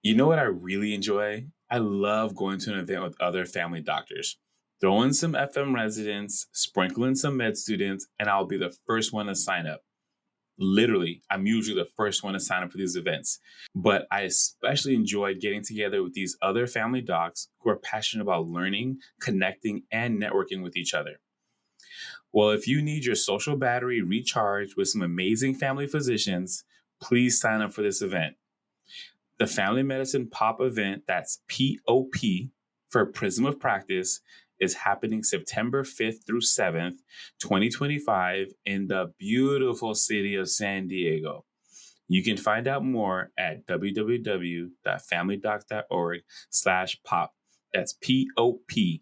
You know what I really enjoy? I love going to an event with other family doctors. Throw in some FM residents, sprinkle in some med students, and I'll be the first one to sign up. Literally, I'm usually the first one to sign up for these events. But I especially enjoy getting together with these other family docs who are passionate about learning, connecting, and networking with each other. Well, if you need your social battery recharged with some amazing family physicians, please sign up for this event. The Family Medicine POP event, that's POP for Prism of Practice, is happening September 5th through 7th, 2025 in the beautiful city of San Diego. You can find out more at www.familydocs.org/pop. That's POP,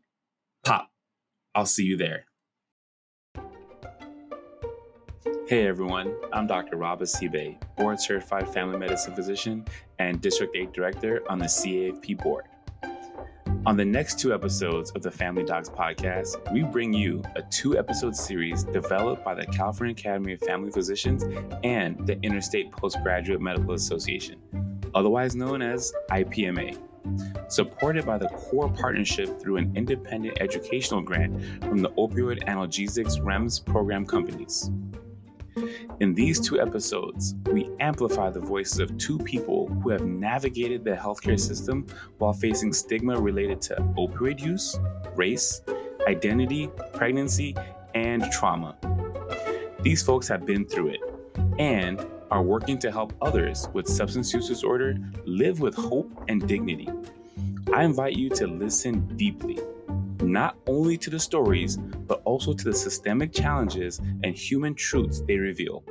POP. I'll see you there. Hey everyone, I'm Dr. Rob Asibe, board certified family medicine physician and District 8 director on the CAFP board. On the next 2 episodes of the Family Docs podcast, we bring you a 2-episode series developed by the California Academy of Family Physicians and the Interstate Postgraduate Medical Association, otherwise known as IPMA, supported by the core partnership through an independent educational grant from the Opioid Analgesics REMS program companies. In these 2 episodes, we amplify the voices of 2 people who have navigated the healthcare system while facing stigma related to opioid use, race, identity, pregnancy, and trauma. These folks have been through it and are working to help others with substance use disorder live with hope and dignity. I invite you to listen deeply, not only to the stories, but also to the systemic challenges and human truths they reveal.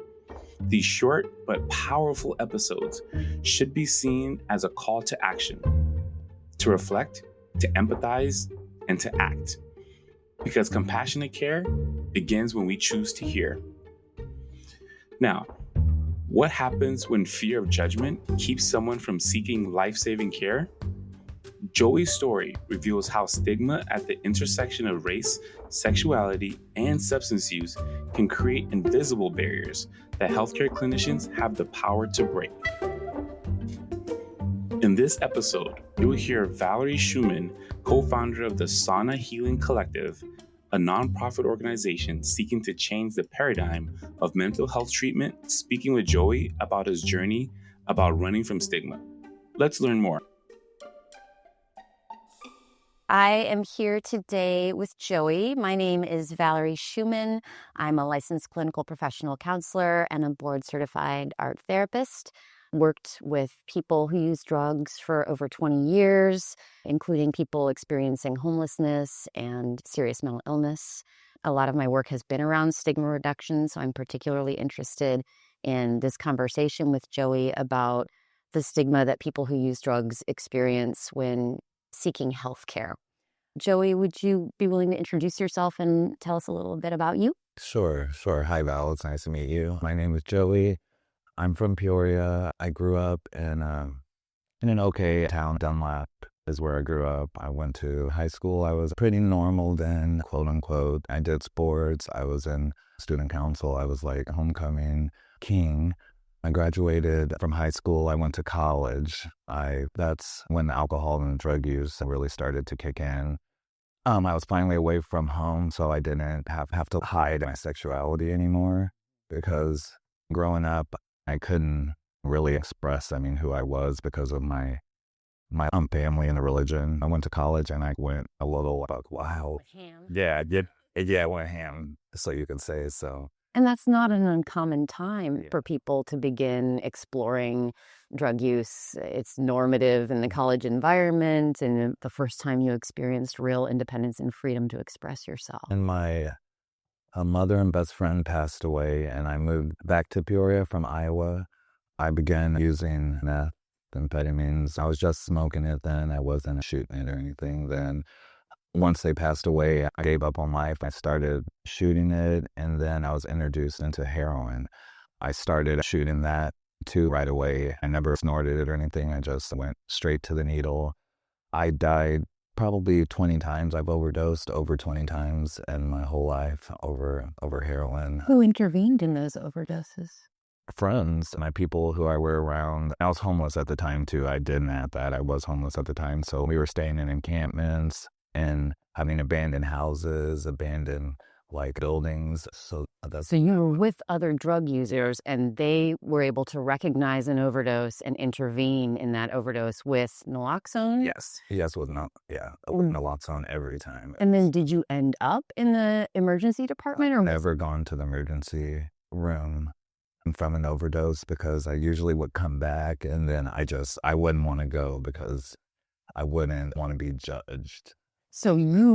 These short but powerful episodes should be seen as a call to action, to reflect, to empathize, and to act. Because compassionate care begins when we choose to hear. Now, what happens when fear of judgment keeps someone from seeking life-saving care? Joey's story reveals how stigma at the intersection of race, sexuality, and substance use can create invisible barriers that healthcare clinicians have the power to break. In this episode, you will hear Valery Shuman, co-founder of the Sauna Healing Collective, a nonprofit organization seeking to change the paradigm of mental health treatment, speaking with Joey about his journey about running from stigma. Let's learn more. I am here today with Joey. My name is Valery Shuman. I'm a licensed clinical professional counselor and a board-certified art therapist. Worked with people who use drugs for over 20 years, including people experiencing homelessness and serious mental illness. A lot of my work has been around stigma reduction, so I'm particularly interested in this conversation with Joey about the stigma that people who use drugs experience when seeking health care. Joey, would you be willing to introduce yourself and tell us a little bit about you? Sure. Hi, Val. It's nice to meet you. My name is Joey. I'm from Peoria. I grew up in an okay town. Dunlap is where I grew up. I went to high school. I was pretty normal then, quote unquote. I did sports. I was in student council. I was like homecoming king. I graduated from high school. I went to college. That's when alcohol and drug use really started to kick in. I was finally away from home, so I didn't have to hide my sexuality anymore, because growing up, I couldn't really express, who I was because of my family and the religion. I went to college and I went a little wild. Ham. Yeah, I went ham, so you can say so. And that's not an uncommon time for people to begin exploring drug use. It's normative in the college environment and the first time you experienced real independence and freedom to express yourself. And my mother and best friend passed away, and I moved back to Peoria from Iowa. I began using meth, amphetamines. I was just smoking it then. I wasn't shooting it or anything then. Once they passed away, I gave up on life. I started shooting it, and then I was introduced into heroin. I started shooting that too right away. I never snorted it or anything. I just went straight to the needle. I died probably 20 times. I've overdosed over 20 times in my whole life over heroin. Who intervened in those overdoses? friends, my people who I were around. I was homeless at the time too. I didn't add that. I was homeless at the time. So we were staying in encampments and having abandoned houses, abandoned like buildings. So that's So you were with other drug users and they were able to recognize an overdose and intervene in that overdose with naloxone? yes with no naloxone every time. And then did you end up in the emergency department? I've never gone to the emergency room from an overdose because I usually would come back and then I wouldn't want to go because I wouldn't want to be judged. So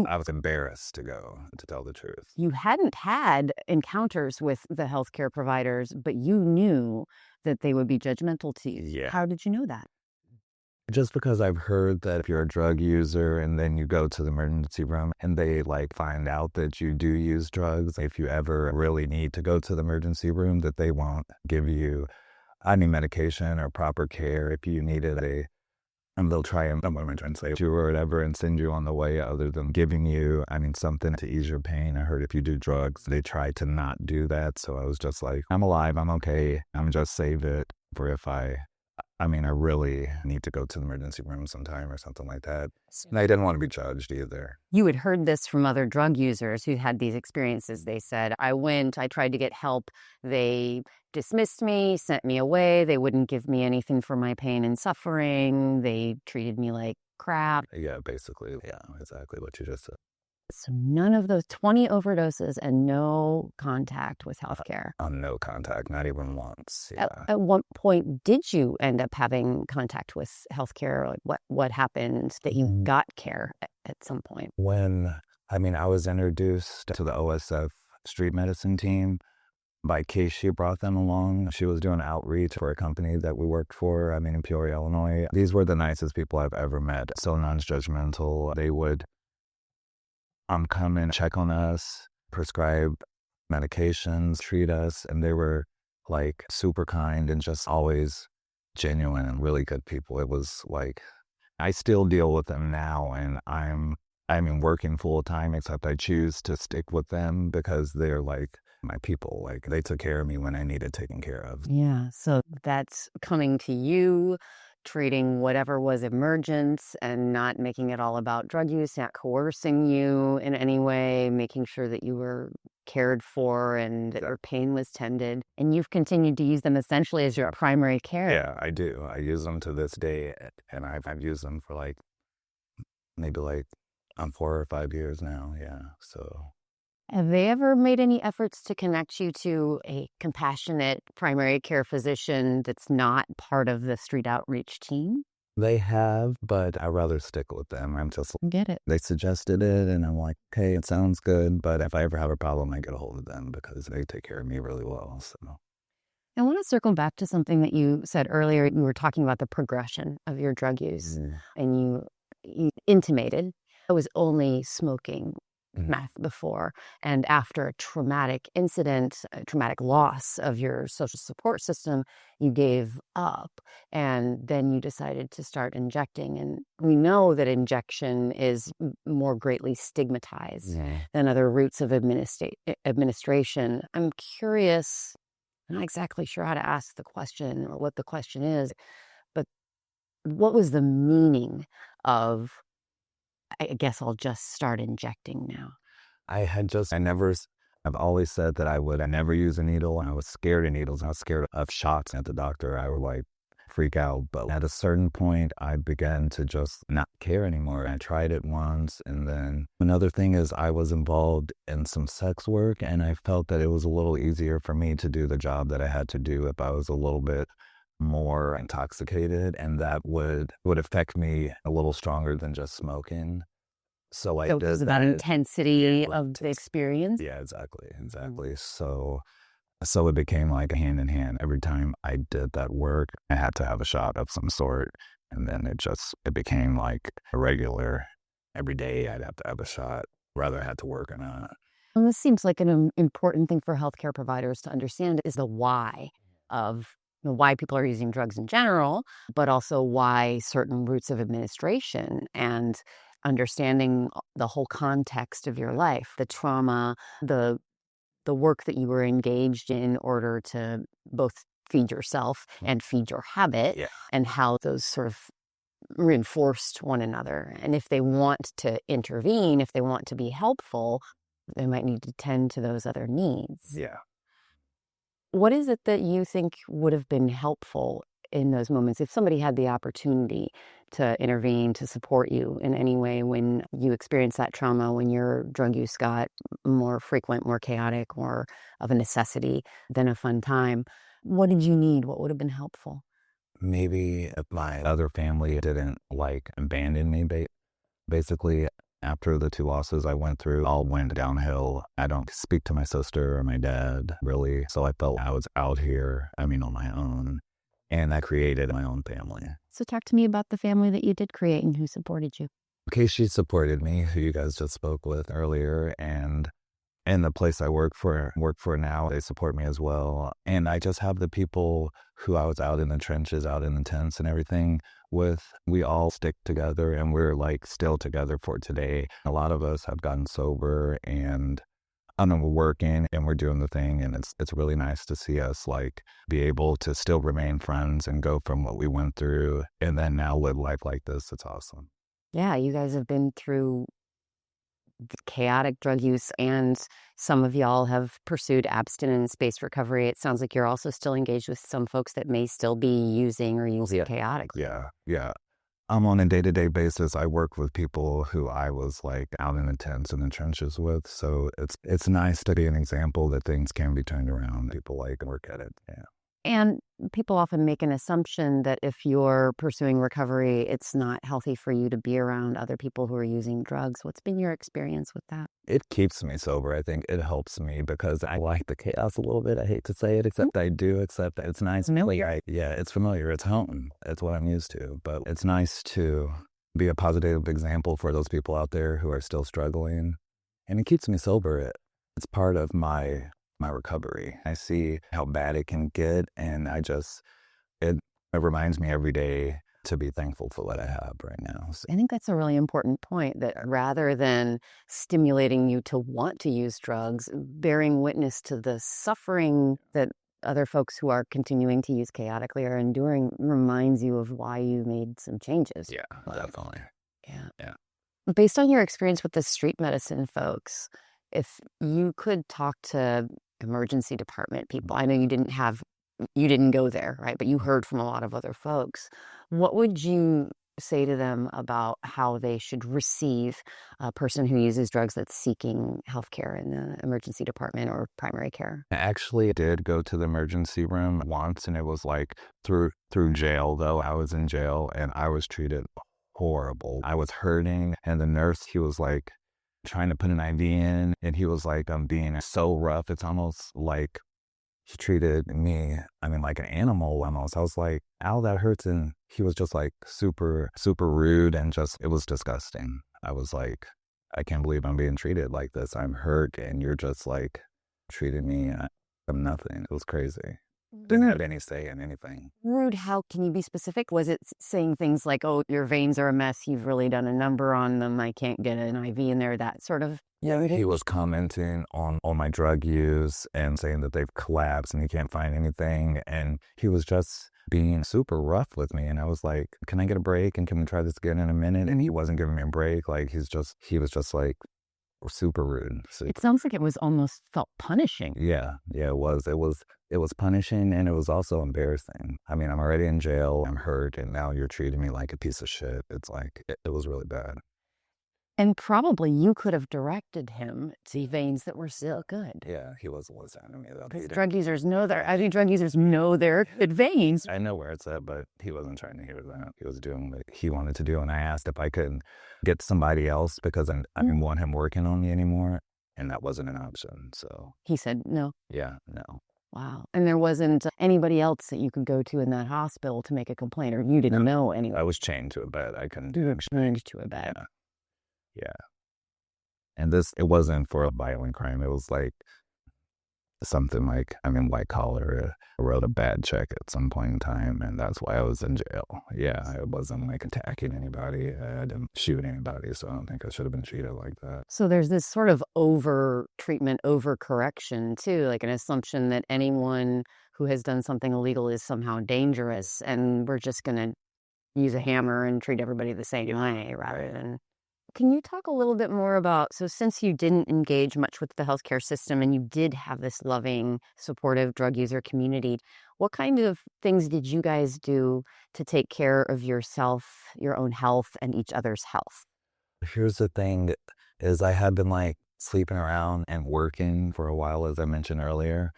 I was embarrassed to go, to tell the truth. You hadn't had encounters with the healthcare providers, but you knew that they would be judgmental to you. Yeah. How did you know that? Just because I've heard that if you're a drug user and then you go to the emergency room and they like find out that you do use drugs, if you ever really need to go to the emergency room, that they won't give you any medication or proper care if you needed and they'll try and say you or whatever and send you on the way other than giving you, something to ease your pain. I heard if you do drugs, they try to not do that. So I was just like, I'm alive, I'm okay. I'm just save it for if I really need to go to the emergency room sometime or something like that. And I didn't want to be judged either. You had heard this from other drug users who had these experiences. They said, I tried to get help. They dismissed me, sent me away. They wouldn't give me anything for my pain and suffering. They treated me like crap. Yeah, basically. Yeah, exactly what you just said. So none of those 20 overdoses and no contact with healthcare. No contact, not even once. Yeah. At what point did you end up having contact with healthcare? Like what happened that you got care at some point? When, I was introduced to the OSF street medicine team by Kshe brought them along. She was doing outreach for a company that we worked for, in Peoria, Illinois. These were the nicest people I've ever met. So non-judgmental. They would come and check on us, prescribe medications, treat us, and they were like super kind and just always genuine and really good people. It was like, I still deal with them now and I'm working full time, except I choose to stick with them because they're like my people. Like they took care of me when I needed taken care of. Yeah. So that's coming to you, treating whatever was emergent and not making it all about drug use, not coercing you in any way, making sure that you were cared for and that your pain was tended. And you've continued to use them essentially as your primary care. Yeah, I do. I use them to this day, and I've used them for maybe 4 or 5 years now. Yeah, so. Have they ever made any efforts to connect you to a compassionate primary care physician that's not part of the street outreach team? They have, but I'd rather stick with them. I'm just Get it. They suggested it, and I'm like, okay, it sounds good, but if I ever have a problem, I get a hold of them because they take care of me really well. So. I want to circle back to something that you said earlier. You were talking about the progression of your drug use, and you intimated I was only smoking meth before, and after a traumatic incident, a traumatic loss of your social support system, you gave up and then you decided to start injecting. And we know that injection is more greatly stigmatized than other routes of administration. I'm curious, I'm not exactly sure how to ask the question or what the question is, but what was the meaning of, I guess I'll just start injecting now? I've always said that I never use a needle. I was scared of needles. I was scared of shots at the doctor. I would freak out. But at a certain point, I began to just not care anymore. I tried it once. And then another thing is I was involved in some sex work and I felt that it was a little easier for me to do the job that I had to do if I was a little bit more intoxicated, and that would affect me a little stronger than just smoking. So I did it was about intensity of the experience? Yeah, exactly. So it became like a hand in hand. Every time I did that work, I had to have a shot of some sort. And then it became like a regular, every day I'd have to have a shot, whether I had to work or not. And this seems like an important thing for healthcare providers to understand is the why of why people are using drugs in general, but also why certain routes of administration and understanding the whole context of your life, the trauma, the work that you were engaged in order to both feed yourself and feed your habit, and how those sort of reinforced one another. And if they want to intervene, if they want to be helpful, they might need to tend to those other needs. Yeah. What is it that you think would have been helpful in those moments if somebody had the opportunity to intervene, to support you in any way when you experienced that trauma, when your drug use got more frequent, more chaotic, more of a necessity than a fun time? What did you need? What would have been helpful? Maybe if my other family didn't like abandon me, basically after the 2 losses I went through, all went downhill. I don't speak to my sister or my dad really, so I felt I was out here, on my own, and I created my own family. So talk to me about the family that you did create and who supported you. Kshe supported me, who you guys just spoke with earlier, and the place I work for now, they support me as well. And I just have the people who I was out in the trenches, out in the tents and everything with. We all stick together, and we're like still together for today. A lot of us have gotten sober, and I don't know, we're working and we're doing the thing, and it's really nice to see us like be able to still remain friends and go from what we went through and then now live life like this. It's awesome. Yeah, you guys have been through chaotic drug use, and some of y'all have pursued abstinence-based recovery. It sounds like you're also still engaged with some folks that may still be using or using chaotically. Yeah. On a day-to-day basis, I work with people who I was like out in the tents and the trenches with. So it's nice to be an example that things can be turned around. People like work at it. Yeah. And people often make an assumption that if you're pursuing recovery, it's not healthy for you to be around other people who are using drugs. What's been your experience with that? It keeps me sober. I think it helps me because I like the chaos a little bit. I hate to say it, except I do accept that it's nice. Familiar. Yeah, it's familiar. It's home. It's what I'm used to. But it's nice to be a positive example for those people out there who are still struggling. And it keeps me sober. It's part of my recovery. I see how bad it can get, and it reminds me every day to be thankful for what I have right now. So. I think that's a really important point, that rather than stimulating you to want to use drugs, bearing witness to the suffering that other folks who are continuing to use chaotically are enduring reminds you of why you made some changes. Yeah, definitely. Yeah. Based on your experience with the street medicine folks, if you could talk to emergency department people, I know you didn't go there, right? But you heard from a lot of other folks. What would you say to them about how they should receive a person who uses drugs that's seeking healthcare in the emergency department or primary care? I actually did go to the emergency room once, and it was like through jail, though. I was in jail, and I was treated horrible. I was hurting, and the nurse, he was like trying to put an IV in, and he was like, I'm being so rough. It's almost like he treated me, like an animal almost. I was like, ow, that hurts. And he was just like super, super rude, and it was disgusting. I was like, I can't believe I'm being treated like this. I'm hurt, and you're just like treating me. I'm nothing. It was crazy. Didn't have any say in anything. Rude, how can you be specific? Was it saying things like, oh, your veins are a mess, you've really done a number on them, I can't get an IV in there, that sort of? Yeah, he was commenting on my drug use and saying that they've collapsed and he can't find anything. And he was just being super rough with me. And I was like, can I get a break? And can we try this again in a minute? And he wasn't giving me a break. Like, he was just like super rude. It sounds like it was almost felt punishing. Yeah, it was. It was punishing, and it was also embarrassing. I'm already in jail, I'm hurt, and now you're treating me like a piece of shit. It's like, it was really bad. And probably you could have directed him to veins that were still good. Yeah, he wasn't listening to me though. Drug users know drug users know their good veins. I know where it's at, but he wasn't trying to hear that. He was doing what he wanted to do, and I asked if I could get somebody else because I didn't want him working on me anymore, and that wasn't an option. So he said no. Yeah, no. Wow. And there wasn't anybody else that you could go to in that hospital to make a complaint, or you didn't know anyone? I was chained to a bed. I couldn't do it. Chained to a bed. Yeah. And it wasn't for a violent crime. It was like something like, white collar. I wrote a bad check at some point in time, and that's why I was in jail. Yeah, I wasn't like attacking anybody. I didn't shoot anybody, so I don't think I should have been treated like that. So there's this sort of over-treatment, over-correction too, like an assumption that anyone who has done something illegal is somehow dangerous, and we're just going to use a hammer and treat everybody the same way rather than... Can you talk a little bit more about, so since you didn't engage much with the healthcare system and you did have this loving, supportive drug user community, what kind of things did you guys do to take care of yourself, your own health, and each other's health? Here's the thing is I had been like sleeping around and working for a while, as I mentioned earlier.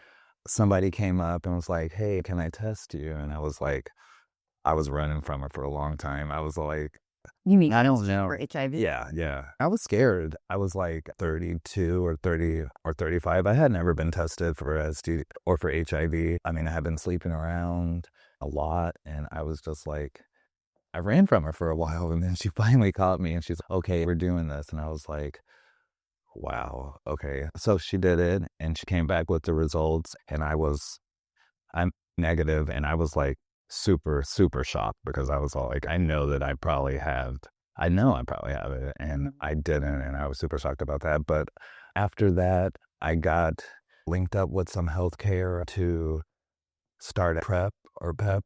Somebody came up and was like, hey, can I test you? And I was like, I was running from her for a long time. I was like, You mean I don't know. for HIV? Yeah. I was scared. I was like 32 or 30 or 35. I had never been tested for STD or for HIV. I mean, I had been sleeping around a lot, and I was just like, I ran from her for a while, and then she finally caught me, and she's like, okay, we're doing this. And I was like, wow, okay. So she did it, and she came back with the results, and I'm negative, and I was like super, super shocked because I was all like, I know I probably have it, and I didn't, and I was super shocked about that. But after that, I got linked up with some healthcare to start a PrEP or PEP.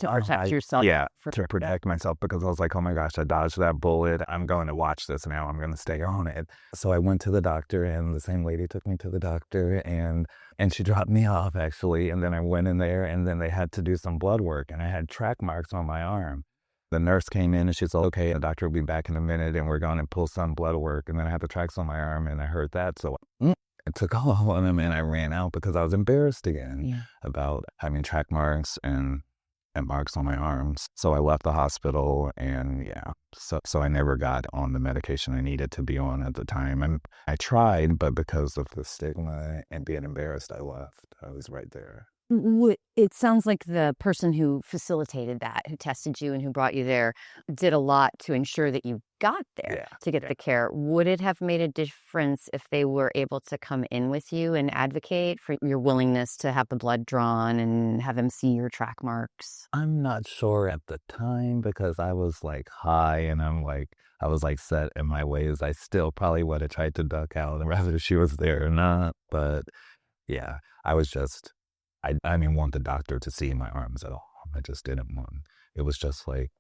To protect yourself. Yeah, to protect myself, because I was like, oh my gosh, I dodged that bullet. I'm going to watch this now. I'm going to stay on it. So I went to the doctor, and the same lady took me to the doctor, and she dropped me off, actually. And then I went in there, and then they had to do some blood work, and I had track marks on my arm. The nurse came in, and she said, okay, the doctor will be back in a minute, and we're going to pull some blood work. And then I had the tracks on my arm, and I heard that. So I took all of them, and I ran out because I was embarrassed again about having track marks and marks on my arms. So I left the hospital, and so I never got on the medication I needed to be on at the time. And I tried, but because of the stigma and being embarrassed, I left. I was right there. It sounds like the person who facilitated that, who tested you and who brought you there, did a lot to ensure that you got there to get the care. Would it have made a difference if they were able to come in with you and advocate for your willingness to have the blood drawn and have them see your track marks? I'm not sure at the time, because I was like high, and I was like set in my ways. I still probably would have tried to duck out whether she was there or not. But yeah, I was just... I didn't want the doctor to see my arms at all. I just didn't want. It was just like,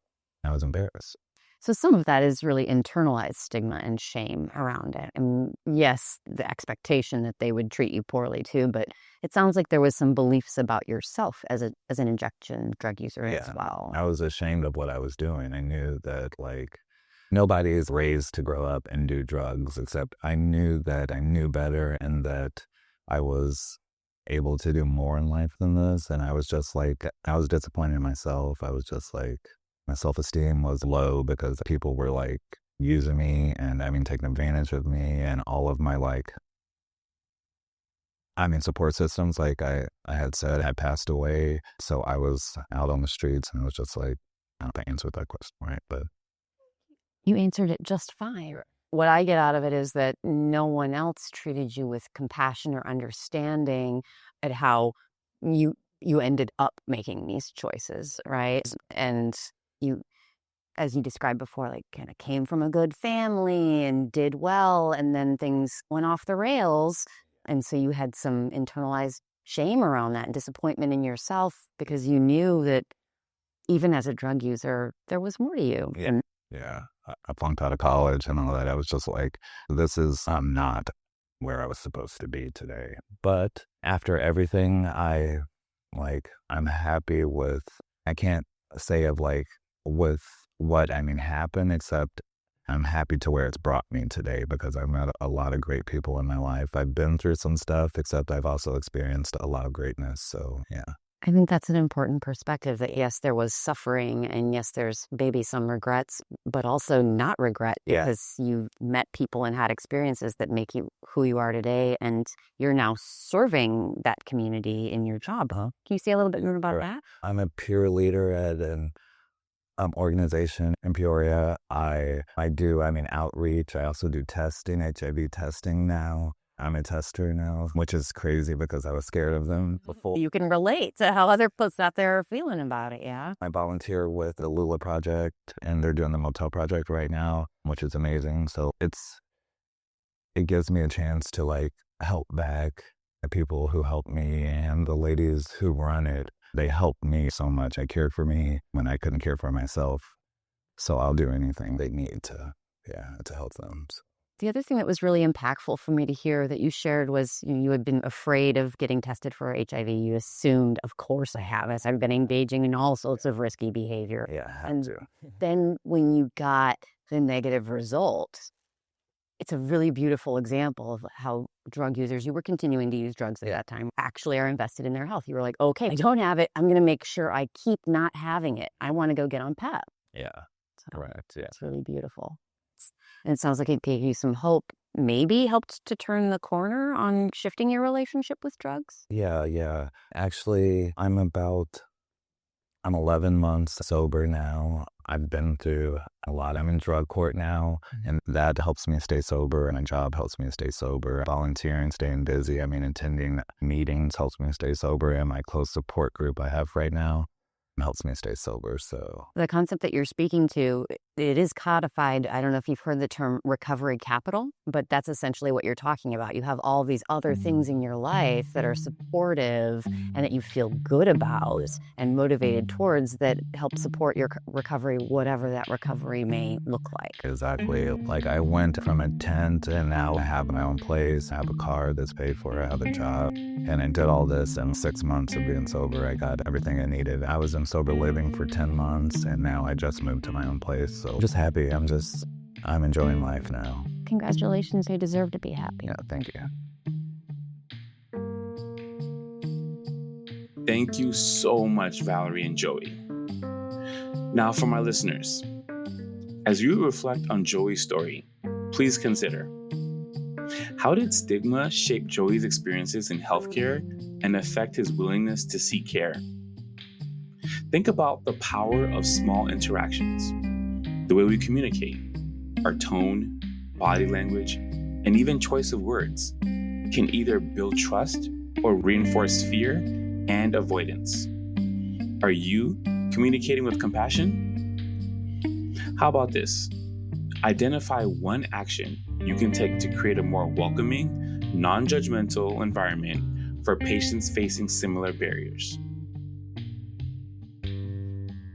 I was embarrassed. So some of that is really internalized stigma and shame around it. And yes, the expectation that they would treat you poorly too, but it sounds like there was some beliefs about yourself as an injection drug user as well. I was ashamed of what I was doing. I knew that like nobody is raised to grow up and do drugs, except I knew that I knew better, and that I was able to do more in life than this. And I was just like, I was disappointed in myself. I was just like, my self-esteem was low because people were like using me and taking advantage of me, and all of my support systems, like I had said, had passed away. So I was out on the streets, and it was just like, I don't think I answered that question right, but you answered it just fine. What I get out of it is that no one else treated you with compassion or understanding at how you ended up making these choices, right? And you, as you described before, like kind of came from a good family and did well, and then things went off the rails. And so you had some internalized shame around that and disappointment in yourself, because you knew that even as a drug user, there was more to you. Yeah. I flunked out of college and all that. I was just like, I'm not where I was supposed to be today. But after everything, I'm happy with, I can't say of like with what happened, except I'm happy to where it's brought me today, because I've met a lot of great people in my life. I've been through some stuff, except I've also experienced a lot of greatness. So yeah. I think that's an important perspective, that yes, there was suffering, and yes, there's maybe some regrets, but also not regret, because you met people and had experiences that make you who you are today, and you're now serving that community in your job. Can you say a little bit more about that? I'm a peer leader at an organization in Peoria. I do outreach. I also do testing, HIV testing now. I'm a tester now, which is crazy because I was scared of them before. You can relate to how other folks out there are feeling about it, yeah? I volunteer with the Lula Project, and they're doing the Motel Project right now, which is amazing. So it gives me a chance to like help back The people who helped me and the ladies who run it, they helped me so much. They cared for me when I couldn't care for myself. So I'll do anything they need to help them. The other thing that was really impactful for me to hear that you shared was you had been afraid of getting tested for HIV. You assumed, of course I have, as I've been engaging in all sorts of risky behavior. Yeah, I have to. Then when you got the negative result, it's a really beautiful example of how drug users, you were continuing to use drugs at that time, actually are invested in their health. You were like, okay, I don't have it. I'm going to make sure I keep not having it. I want to go get on PEP. Yeah, So correct. Yeah. it's really beautiful. And it sounds like it gave you some hope, maybe helped to turn the corner on shifting your relationship with drugs. Yeah. Actually, I'm 11 months sober now. I've been through a lot. I'm in drug court now, and that helps me stay sober, and my job helps me stay sober. Volunteering, staying busy, attending meetings helps me stay sober, and my close support group I have right now helps me stay sober. So the concept that you're speaking to, it is codified. I don't know if you've heard the term recovery capital, but that's essentially what you're talking about. You have all these other things in your life that are supportive and that you feel good about and motivated towards that help support your recovery, whatever that recovery may look like. Exactly. Like I went from a tent and now I have my own place, I have a car that's paid for, I have a job. And I did all this in 6 months of being sober. I got everything I needed. I was in sober living for 10 months and now I just moved to my own place. So I'm just happy. I'm enjoying life now. Congratulations. You deserve to be happy. Yeah, thank you. Thank you so much, Valery and Joey. Now, for my listeners, as you reflect on Joey's story, please consider, how did stigma shape Joey's experiences in healthcare and affect his willingness to seek care? Think about the power of small interactions, the way we communicate, our tone, body language, and even choice of words can either build trust or reinforce fear and avoidance. Are you communicating with compassion? How about this? Identify one action you can take to create a more welcoming, non-judgmental environment for patients facing similar barriers.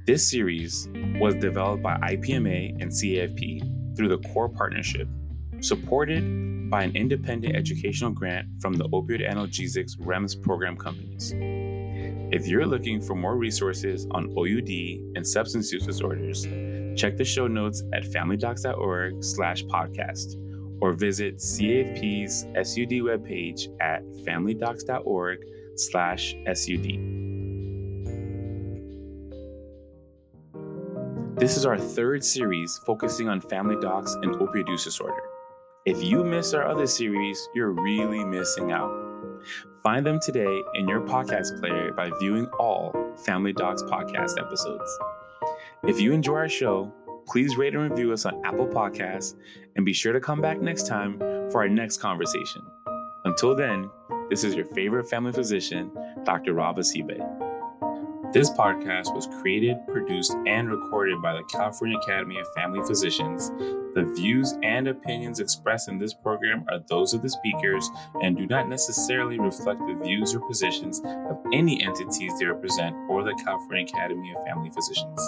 This series was developed by IPMA and CAFP through the CORE partnership, supported by an independent educational grant from the Opioid Analgesics REMS program companies. If you're looking for more resources on OUD and substance use disorders, check the show notes at familydocs.org/podcast or visit CAFP's SUD webpage at familydocs.org/SUD. This is our third series focusing on family docs and opioid use disorder. If you missed our other series, you're really missing out. Find them today in your podcast player by viewing all Family Docs podcast episodes. If you enjoy our show, please rate and review us on Apple Podcasts and be sure to come back next time for our next conversation. Until then, this is your favorite family physician, Dr. Robert Sibe. This podcast was created, produced, and recorded by the California Academy of Family Physicians. The views and opinions expressed in this program are those of the speakers and do not necessarily reflect the views or positions of any entities they represent or the California Academy of Family Physicians.